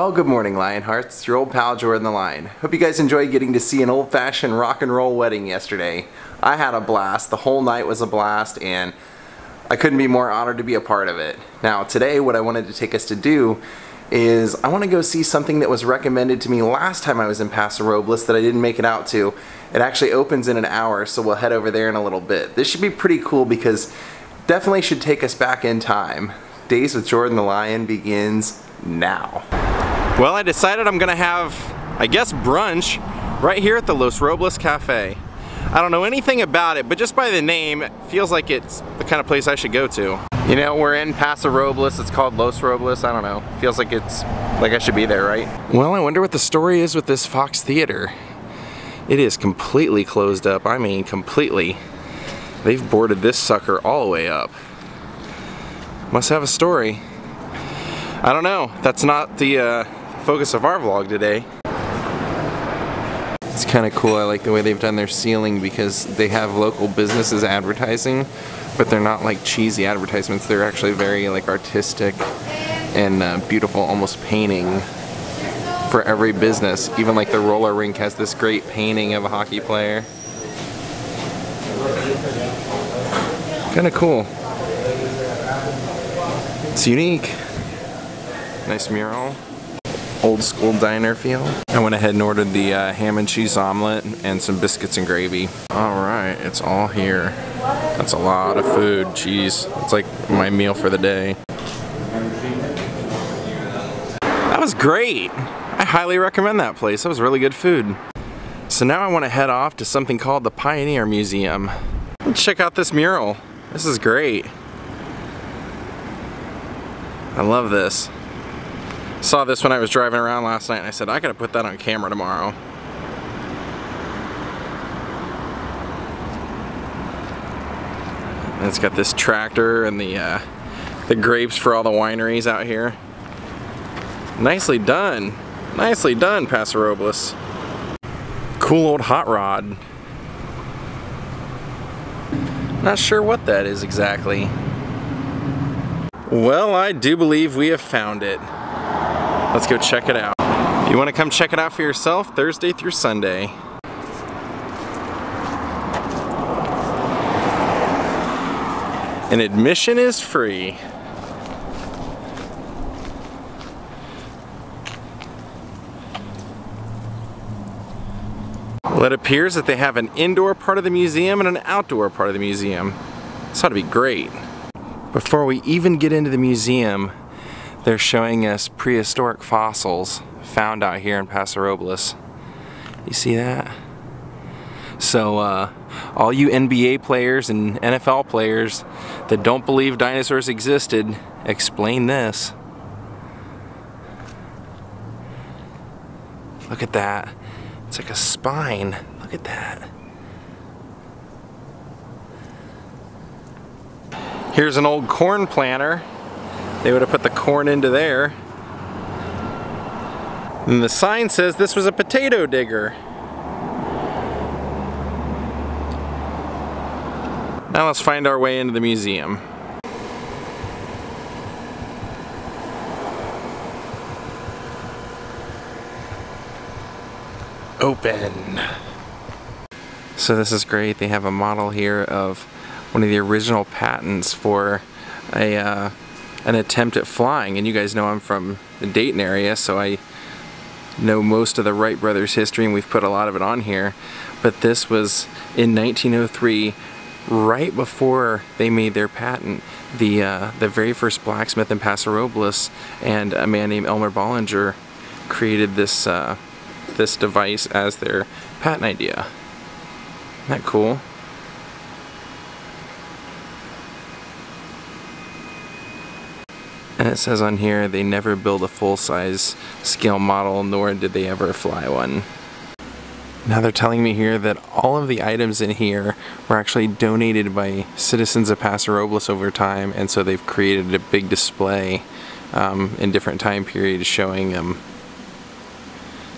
Well, good morning, Lionhearts. It's your old pal Jordan the Lion. Hope you guys enjoyed getting to see an old-fashioned rock and roll wedding yesterday. I had a blast. The whole night was a blast, and I couldn't be more honored to be a part of it. Now, today what I wanted to take us to do is I want to go see something that was recommended to me last time I was in Paso Robles that I didn't make it out to. It actually opens in an hour, so we'll head over there in a little bit. This should be pretty cool because definitely should take us back in time. Daze with Jordan the Lion begins now. Well, I decided I'm gonna have, I guess, brunch right here at the Los Robles Cafe. I don't know anything about it, but just by the name, it feels like it's the kind of place I should go to. You know, we're in Paso Robles, it's called Los Robles, I don't know. Feels like it's, like I should be there, right? Well, I wonder what the story is with this Fox Theater. It is completely closed up, I mean completely. They've boarded this sucker all the way up. Must have a story. I don't know, that's not the focus of our vlog today. It's kind of cool. I like the way they've done their ceiling because they have local businesses advertising, but they're not like cheesy advertisements. They're actually very like artistic and beautiful, almost painting for every business. Even like the roller rink has this great painting of a hockey player. Kind of cool. It's unique. Nice mural. Old school diner feel. I went ahead and ordered the ham and cheese omelet and some biscuits and gravy. Alright, it's all here. That's a lot of food. Jeez, it's like my meal for the day. That was great! I highly recommend that place. That was really good food. So now I want to head off to something called the Pioneer Museum. Let's check out this mural. This is great. I love this. Saw this when I was driving around last night and I said, I gotta put that on camera tomorrow. And it's got this tractor and the grapes for all the wineries out here. Nicely done. Nicely done, Paso Robles. Cool old hot rod. Not sure what that is exactly. Well, I do believe we have found it. Let's go check it out. If you want to come check it out for yourself, Thursday through Sunday. And admission is free. Well, it appears that they have an indoor part of the museum and an outdoor part of the museum. This ought to be great. Before we even get into the museum, they're showing us prehistoric fossils found out here in Paso Robles. You see that? So all you NBA players and NFL players that don't believe dinosaurs existed, explain this. Look at that. It's like a spine. Look at that. Here's an old corn planter. They would have put the corn into there. And the sign says this was a potato digger. Now let's find our way into the museum. Open. So this is great. They have a model here of one of the original patents for an attempt at flying, and you guys know I'm from the Dayton area, so I know most of the Wright brothers history and we've put a lot of it on here. But this was in 1903, right before they made their patent. The very first blacksmith in Paso Robles and a man named Elmer Bollinger created this this device as their patent idea. Isn't that cool? And it says on here they never built a full-size scale model, nor did they ever fly one. Now they're telling me here that all of the items in here were actually donated by citizens of Paso Robles over time, and so they've created a big display in different time periods showing them.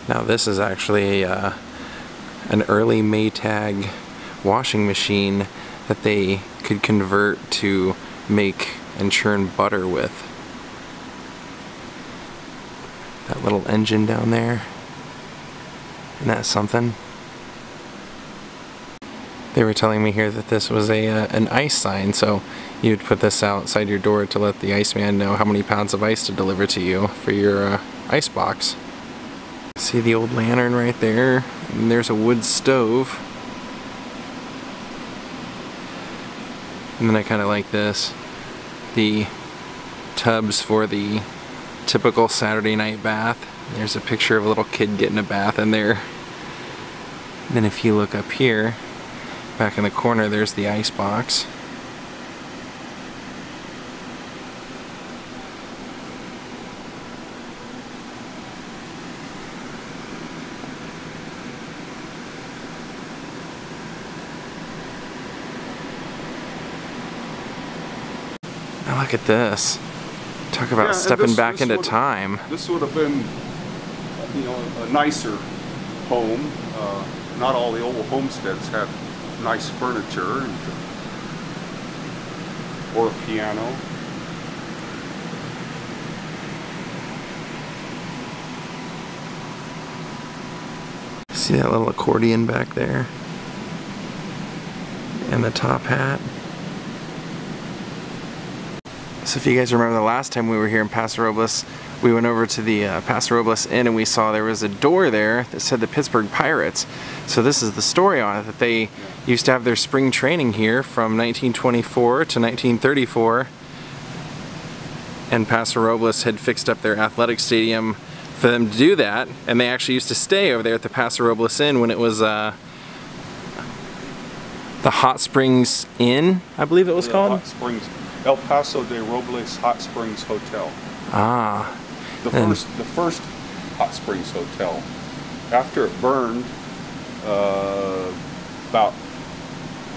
Now this is actually an early Maytag washing machine that they could convert to make and churn butter with. That little engine down there. Isn't that something? They were telling me here that this was an ice sign, so you'd put this outside your door to let the iceman know how many pounds of ice to deliver to you for your ice box. See the old lantern right there? And there's a wood stove. And then I kind of like this. The tubs for the typical Saturday night bath. There's a picture of a little kid getting a bath in there. And then if you look up here, back in the corner, there's the ice box. Now look at this. Talk about stepping back into time. This would have been, you know, a nicer home. Not all the old homesteads had nice furniture or a piano. See that little accordion back there? And the top hat. So if you guys remember the last time we were here in Paso Robles, we went over to the Paso Robles Inn and we saw there was a door there that said the Pittsburgh Pirates. So this is the story on it, that they used to have their spring training here from 1924 to 1934, and Paso Robles had fixed up their athletic stadium for them to do that, and they actually used to stay over there at the Paso Robles Inn when it was the Hot Springs Inn, I believe it was called? Hot Springs, El Paso de Robles Hot Springs Hotel. Ah. The first Hot Springs Hotel. After it burned, about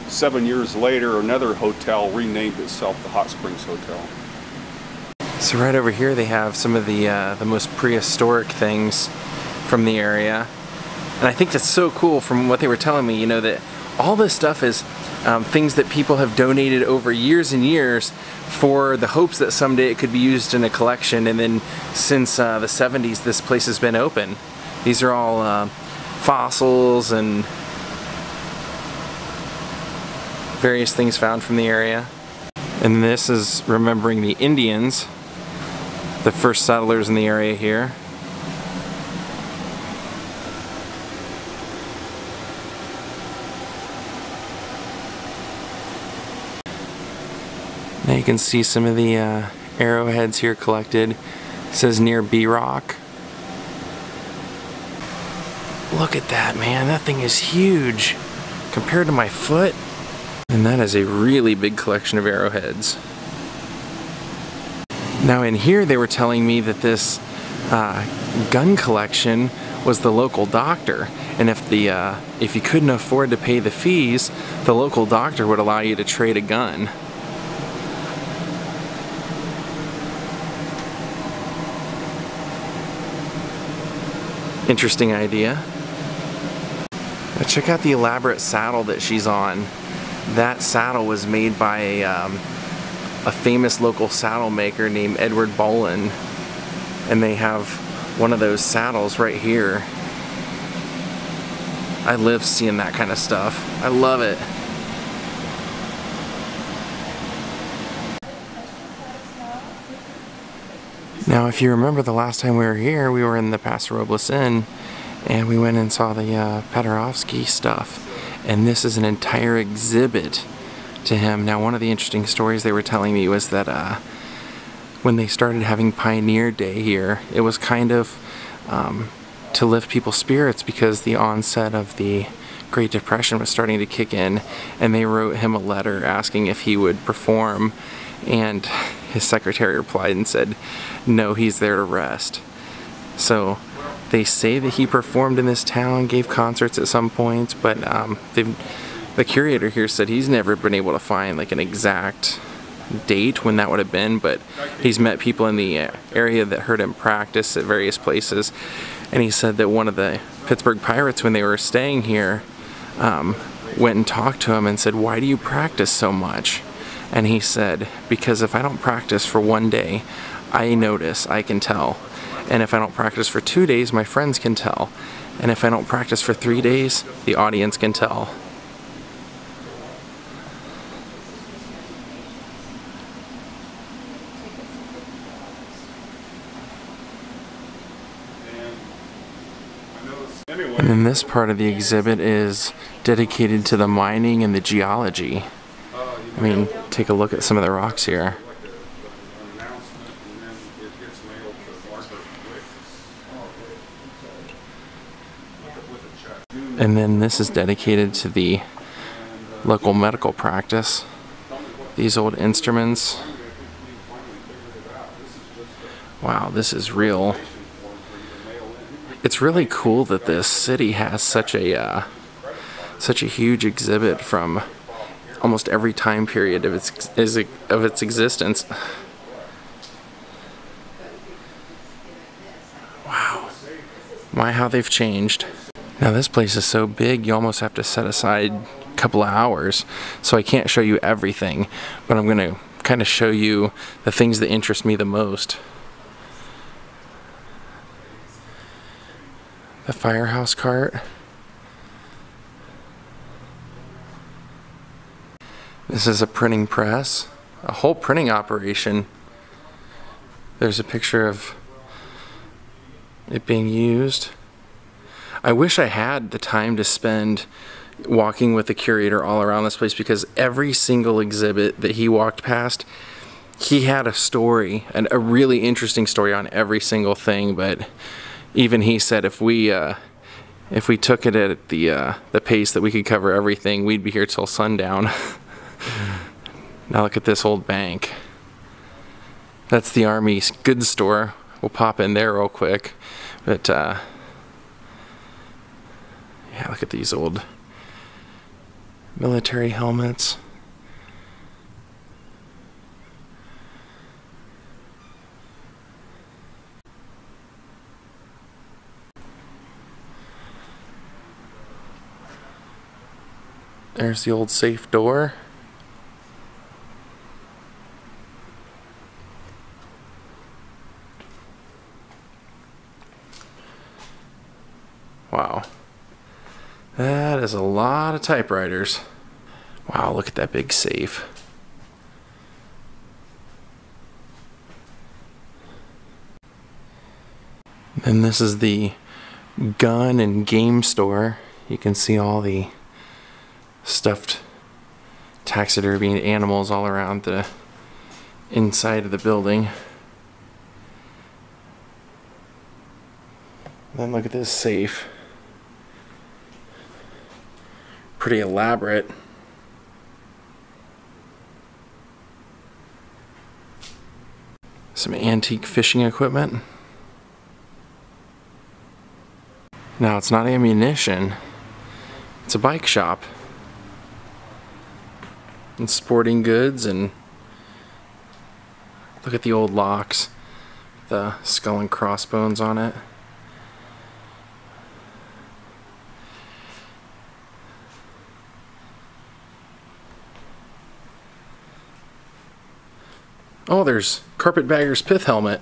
7 years later, another hotel renamed itself the Hot Springs Hotel. So right over here they have some of the most prehistoric things from the area. And I think that's so cool from what they were telling me, you know, that all this stuff is things that people have donated over years and years for the hopes that someday it could be used in a collection. And then since the 70s, this place has been open. These are all fossils and various things found from the area. And this is remembering the Indians, the first settlers in the area here. Now you can see some of the arrowheads here collected. It says near B Rock. Look at that, man. That thing is huge compared to my foot. And that is a really big collection of arrowheads. Now in here they were telling me that this gun collection was the local doctor, and if you couldn't afford to pay the fees, the local doctor would allow you to trade a gun. Interesting idea. Now check out the elaborate saddle that she's on. That saddle was made by a famous local saddle maker named Edward Bolin, and they have one of those saddles right here. I live seeing that kind of stuff. I love it. Now if you remember the last time we were here, we were in the Paso Robles Inn and we went and saw the Peterovsky stuff, and this is an entire exhibit to him. Now one of the interesting stories they were telling me was that when they started having Pioneer Day here, it was kind of to lift people's spirits because the onset of the Great Depression was starting to kick in, and they wrote him a letter asking if he would perform, and his secretary replied and said no, he's there to rest. So they say that he performed in this town, gave concerts at some point, but the curator here said he's never been able to find like an exact date when that would have been, but he's met people in the area that heard him practice at various places, and he said that one of the Pittsburgh Pirates, when they were staying here, went and talked to him and said, "Why do you practice so much?" And he said, "Because if I don't practice for one day, I notice, I can tell." And if I don't practice for 2 days, my friends can tell. And if I don't practice for 3 days, the audience can tell. And then this part of the exhibit is dedicated to the mining and the geology. I mean, take a look at some of the rocks here. And then this is dedicated to the local medical practice. These old instruments. Wow, this is real. It's really cool that this city has such a huge exhibit from almost every time period of its existence. Wow. My, how they've changed. Now this place is so big you almost have to set aside a couple of hours, so I can't show you everything, but I'm going to kind of show you the things that interest me the most. The firehouse cart. This is a printing press, a whole printing operation. There's a picture of it being used. I wish I had the time to spend walking with the curator all around this place, because every single exhibit that he walked past, he had a story, and a really interesting story on every single thing. But even he said if we took it at the pace that we could cover everything, we'd be here till sundown. Now look at this old bank. That's the Army's goods store. We'll pop in there real quick. But yeah, look at these old military helmets. There's the old safe door. Wow. That is a lot of typewriters. Wow, look at that big safe. And this is the gun and game store. You can see all the stuffed taxidermy animals all around the inside of the building. Then look at this safe. Pretty elaborate. Some antique fishing equipment. Now it's not ammunition, it's a bike shop. And sporting goods, and look at the old locks, the skull and crossbones on it. Oh, there's Carpetbagger's pith helmet.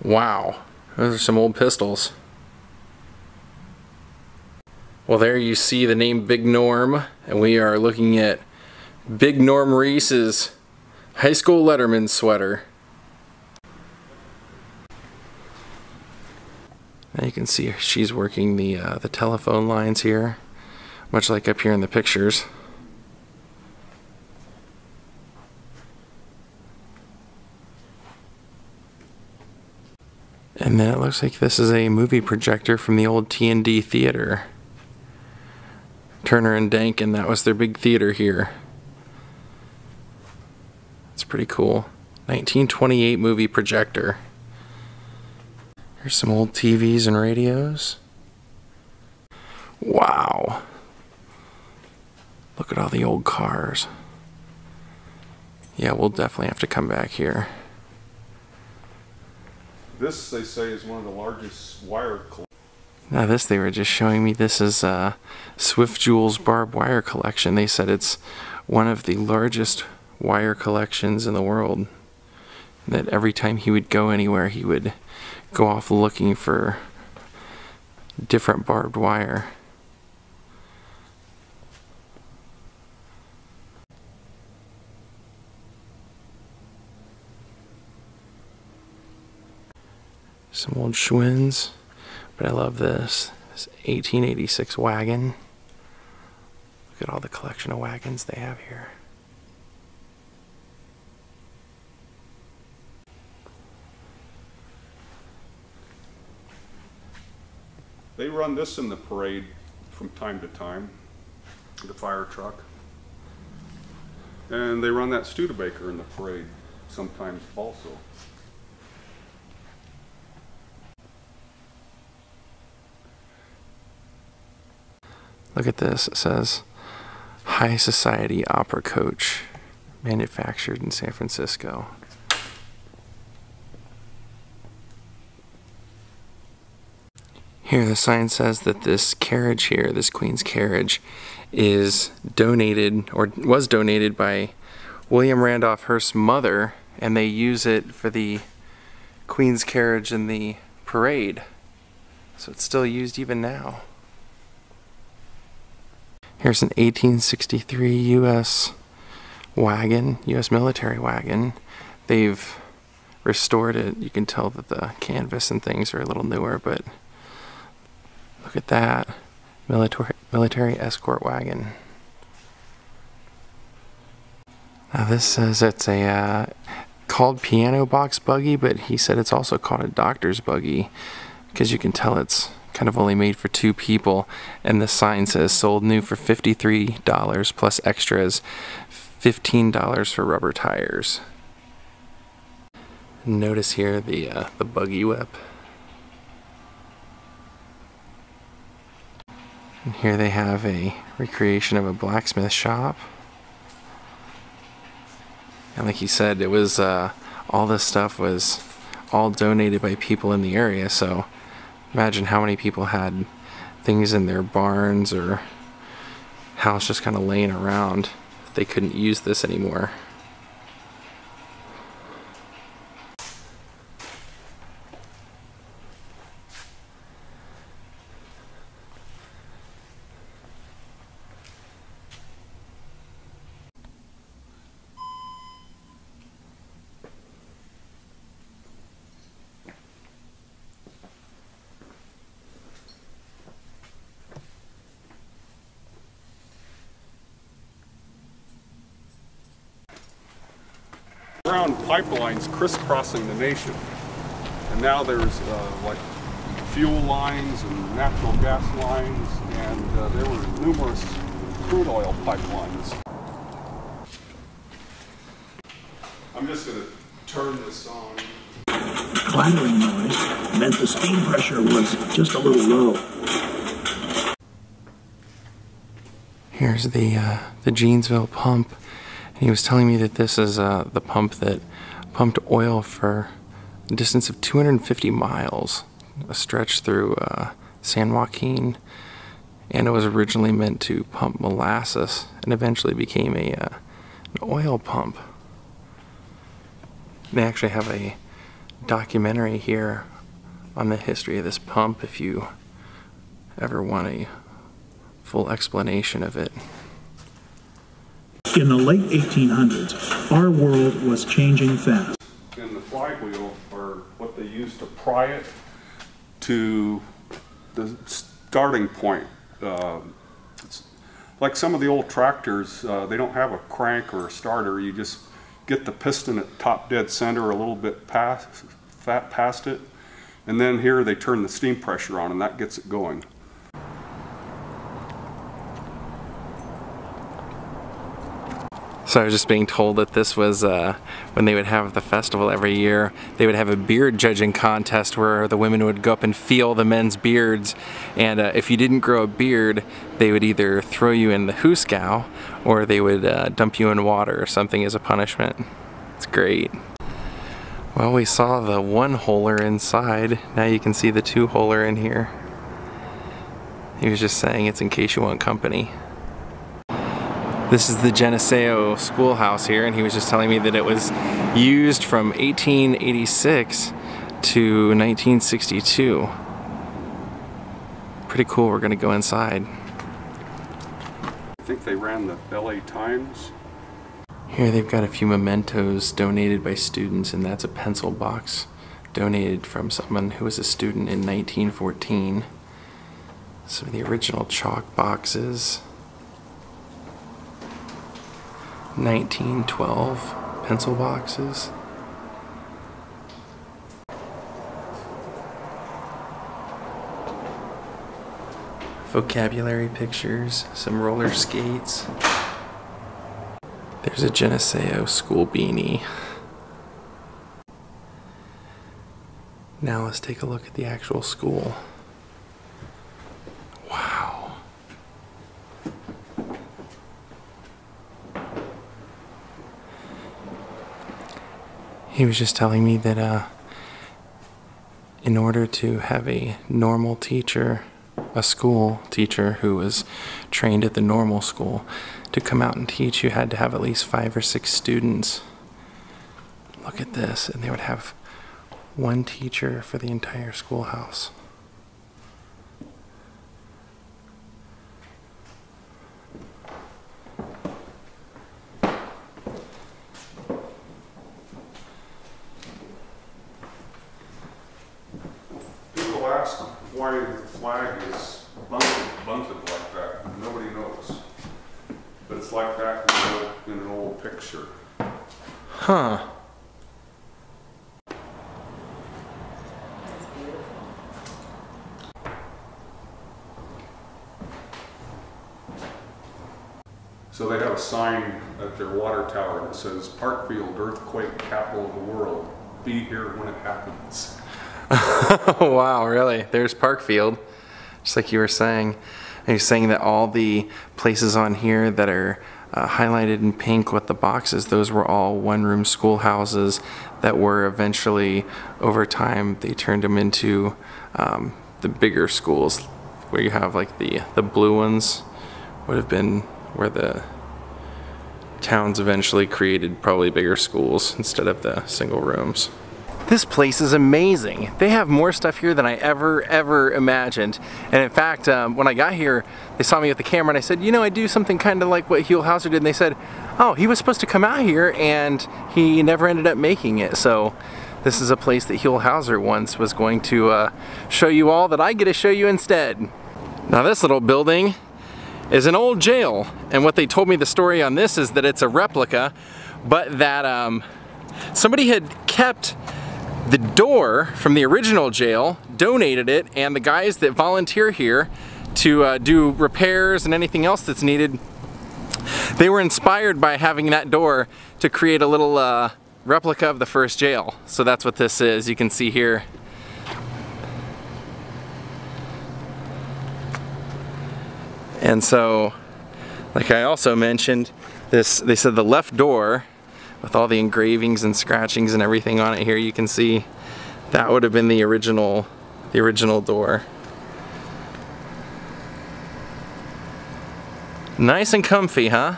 Wow, those are some old pistols. Well, there you see the name Big Norm, and we are looking at Big Norm Reese's high school letterman sweater. Now you can see she's working the telephone lines here, much like up here in the pictures. And then it looks like this is a movie projector from the old T&D theater. Turner and Dankin, that was their big theater here. It's pretty cool. 1928 movie projector. Here's some old TVs and radios. Wow. Look at all the old cars. Yeah, we'll definitely have to come back here. This, they say, is one of the largest wire collections. Now this, they were just showing me, this is Swift Jewel's barbed wire collection. They said it's one of the largest wire collections in the world. That every time he would go anywhere, he would go off looking for different barbed wire. Some old Schwinn's, but I love this 1886 wagon. Look at all the collection of wagons they have here. They run this in the parade from time to time, the fire truck. And they run that Studebaker in the parade sometimes also. Look at this, it says High Society Opera Coach, manufactured in San Francisco. Here the sign says that this carriage here, this Queen's carriage, is donated, or was donated by William Randolph Hearst's mother, and they use it for the Queen's carriage in the parade. So it's still used even now. Here's an 1863 U.S. wagon, U.S. military wagon. They've restored it. You can tell that the canvas and things are a little newer, but look at that. Military escort wagon. Now this says it's a called piano box buggy, but he said it's also called a doctor's buggy because you can tell it's kind of only made for 2 people, and the sign says sold new for $53 plus extras, $15 for rubber tires. Notice here the buggy whip. And here they have a recreation of a blacksmith shop. And like he said, it was all this stuff was all donated by people in the area, so imagine how many people had things in their barns or house just kind of laying around. They couldn't use this anymore. Ground pipelines crisscrossing the nation, and now there's like fuel lines and natural gas lines, and there were numerous crude oil pipelines. I'm just going to turn this on. Clattering noise meant the steam pressure was just a little low. Here's the Jeansville pump. And he was telling me that this is the pump that pumped oil for a distance of 250 miles, a stretch through San Joaquin, and it was originally meant to pump molasses and eventually became an oil pump. They actually have a documentary here on the history of this pump if you ever want a full explanation of it. In the late 1800s, our world was changing fast. And the flywheel are what they use to pry it to the starting point. It's like some of the old tractors, they don't have a crank or a starter. You just get the piston at top dead center a little bit past it, and then here they turn the steam pressure on and that gets it going. So I was just being told that this was when they would have the festival every year, they would have a beard judging contest where the women would go up and feel the men's beards, and if you didn't grow a beard, they would either throw you in the hoosegow or they would dump you in water or something as a punishment. It's great. Well, we saw the one-holer inside. Now you can see the two-holer in here. He was just saying it's in case you want company. This is the GnR schoolhouse here, and he was just telling me that it was used from 1886 to 1962. Pretty cool. We're gonna go inside. I think they ran the LA Times. Here they've got a few mementos donated by students, and that's a pencil box donated from someone who was a student in 1914. Some of the original chalk boxes. 1912 pencil boxes. Vocabulary pictures, some roller skates. There's a GnR school beanie. Now let's take a look at the actual school. Wow. He was just telling me that in order to have a normal teacher, a school teacher who was trained at the normal school, to come out and teach, you had to have at least 5 or 6 students. Look at this, and they would have one teacher for the entire schoolhouse. People ask why the flag is bunted like that. Nobody knows. But it's like that in an old picture. Huh. So they have a sign at their water tower that says, "Parkfield, earthquake capital of the world. Be here when it happens." Wow, really? There's Parkfield, just like you were saying. And you're saying that all the places on here that are highlighted in pink with the boxes, those were all one-room schoolhouses that were eventually, over time, they turned them into the bigger schools, where you have like the blue ones would have been where the towns eventually created probably bigger schools instead of the single rooms. This place is amazing. They have more stuff here than I ever imagined. And in fact, when I got here, they saw me with the camera and I said, you know, I do something kind of like what Huell Hauser did. And they said, oh, he was supposed to come out here and he never ended up making it. So this is a place that Huell Hauser once was going to show you all that I get to show you instead. Now this little building is an old jail. And what they told me the story on this is that it's a replica, but that somebody had kept the door from the original jail, donated it, and the guys that volunteer here to do repairs and anything else that's needed, they were inspired by having that door to create a little replica of the first jail. So that's what this is. You can see here. And so, like I also mentioned, this, they said the left door, with all the engravings and scratchings and everything on it here, you can see that would have been the original door. Nice and comfy, huh?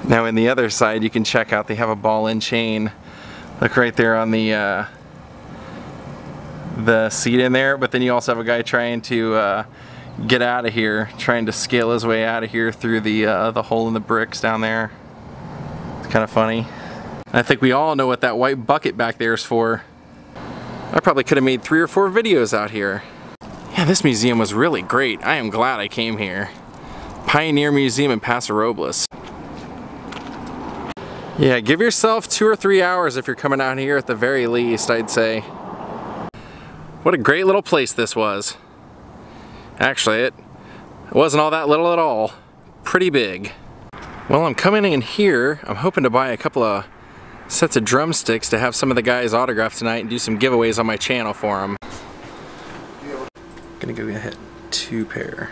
Now in the other side you can check out, they have a ball and chain. Look right there on the seat in there, but then you also have a guy trying to get out of here, trying to scale his way out of here through the hole in the bricks down there. It's kind of funny. I think we all know what that white bucket back there is for. I probably could have made 3 or 4 videos out here. Yeah, this museum was really great. I am glad I came here. Pioneer Museum in Paso Robles. Yeah, give yourself 2 or 3 hours if you're coming out here at the very least, I'd say. What a great little place this was. Actually, it wasn't all that little at all. Pretty big. Well, I'm coming in here. I'm hoping to buy a couple of sets of drumsticks to have some of the guys autograph tonight and do some giveaways on my channel for them. Gonna go get 2 pair.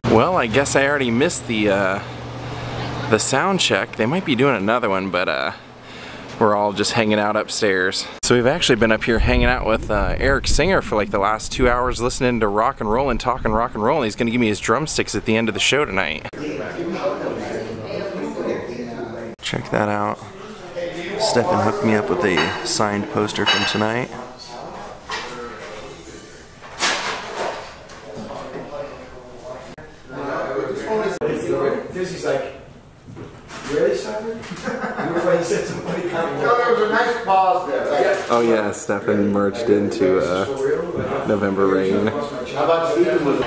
Well, I guess I already missed the sound check. They might be doing another one, but we're all just hanging out upstairs. So we've actually been up here hanging out with Eric Singer for like the last 2 hours listening to rock and roll and talking rock and roll, and he's gonna give me his drumsticks at the end of the show tonight. Check that out. Stefan hooked me up with a signed poster from tonight. He's like, really, Stefan? You were when said somebody come. No, there was a nice pause there. Oh yeah, Stefan merged into November Rain. How about Stephen was?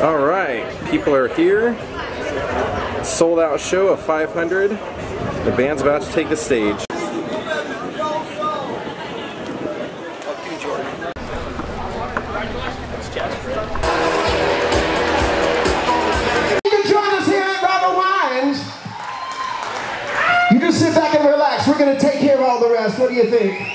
All right, people are here. Sold out show of 500. The band's about to take the stage. You just sit back and relax. We're going to take care of all the rest. What do you think?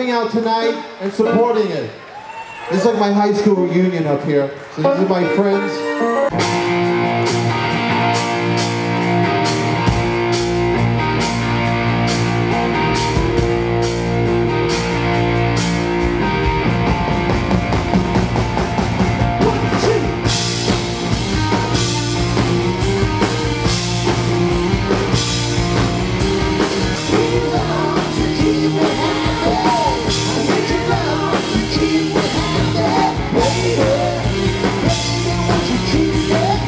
Out tonight and supporting it. This is like my high school reunion up here. So these are my friends. Keep it happy, baby. What you keep it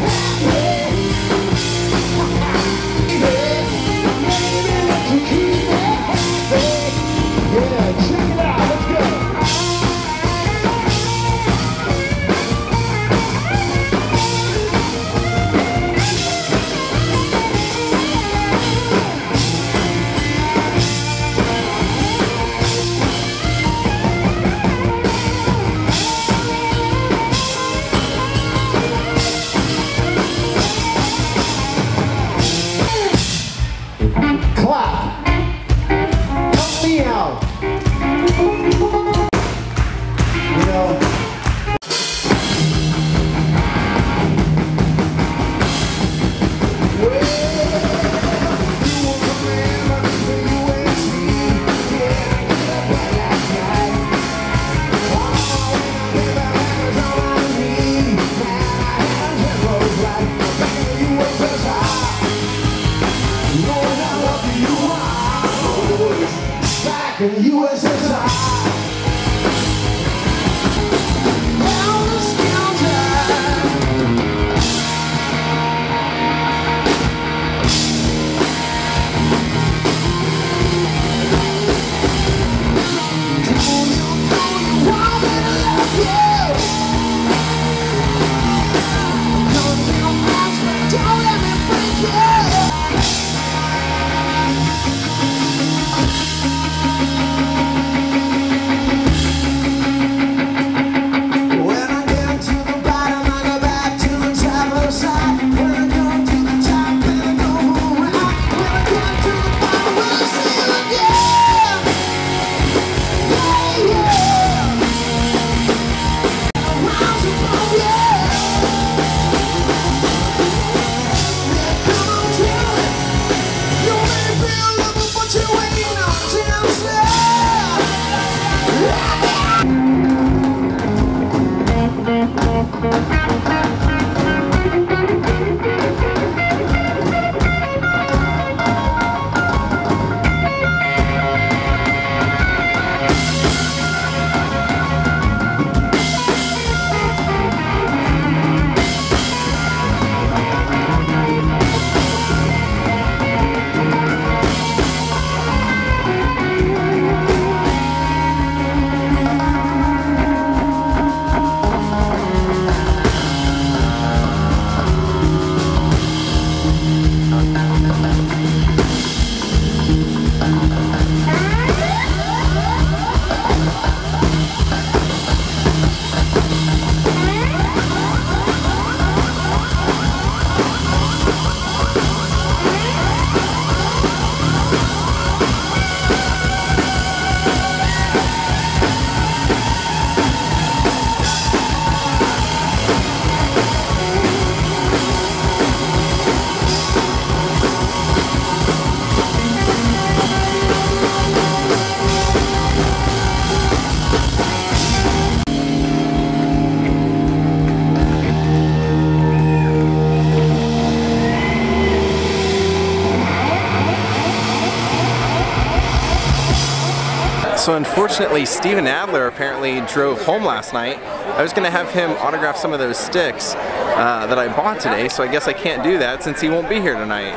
So unfortunately, Steven Adler apparently drove home last night. I was gonna have him autograph some of those sticks that I bought today, so I guess I can't do that since he won't be here tonight.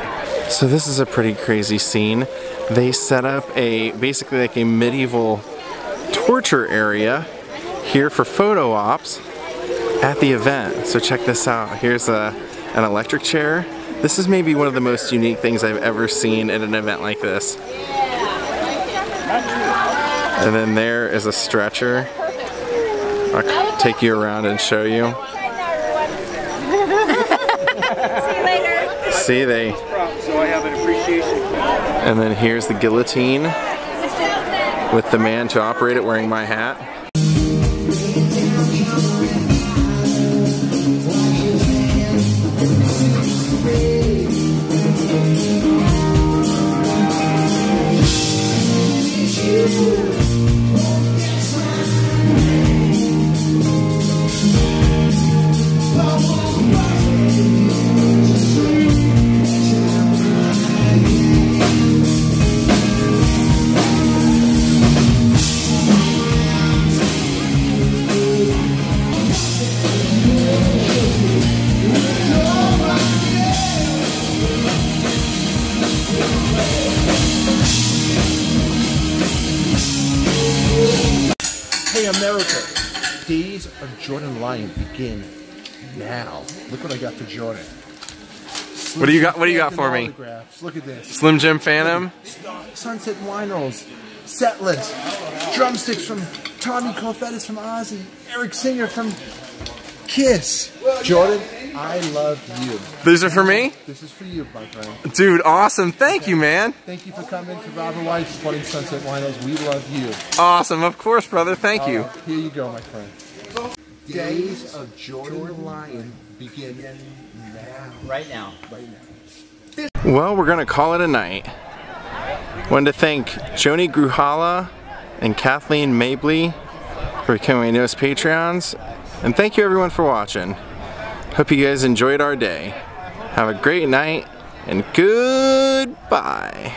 So this is a pretty crazy scene. They set up basically like a medieval torture area here for photo ops at the event. So check this out. Here's an electric chair. This is maybe one of the most unique things I've ever seen at an event like this. And then there is a stretcher. I'll take you around and show you. See you later. See, So I have an appreciation. And then here's the guillotine with the man to operate it wearing my hat. Hey America, Days of Jordan Lion begin now. Look what I got for Jordan. What do you got? What do you got for me? Autographs. Look at this. Slim Jim Phantom. Sunset Winos, set list, drumsticks from Tommy Colfettis from Ozzy, Eric Singer from Kiss. Jordan, I love you. These are for me? This is for you, my friend. Dude, awesome. Thank you, man. Thank you for coming to Robert White, supporting Sunset Winos. We love you. Awesome. Of course, brother. Thank you. Here you go, my friend. Days of Jordan Lion begin now. Right now. Right now. Well, we're going to call it a night. Wanted to thank Joni Gruhala and Kathleen Mabley for becoming my newest Patreons. And thank you everyone for watching. Hope you guys enjoyed our day. Have a great night and goodbye.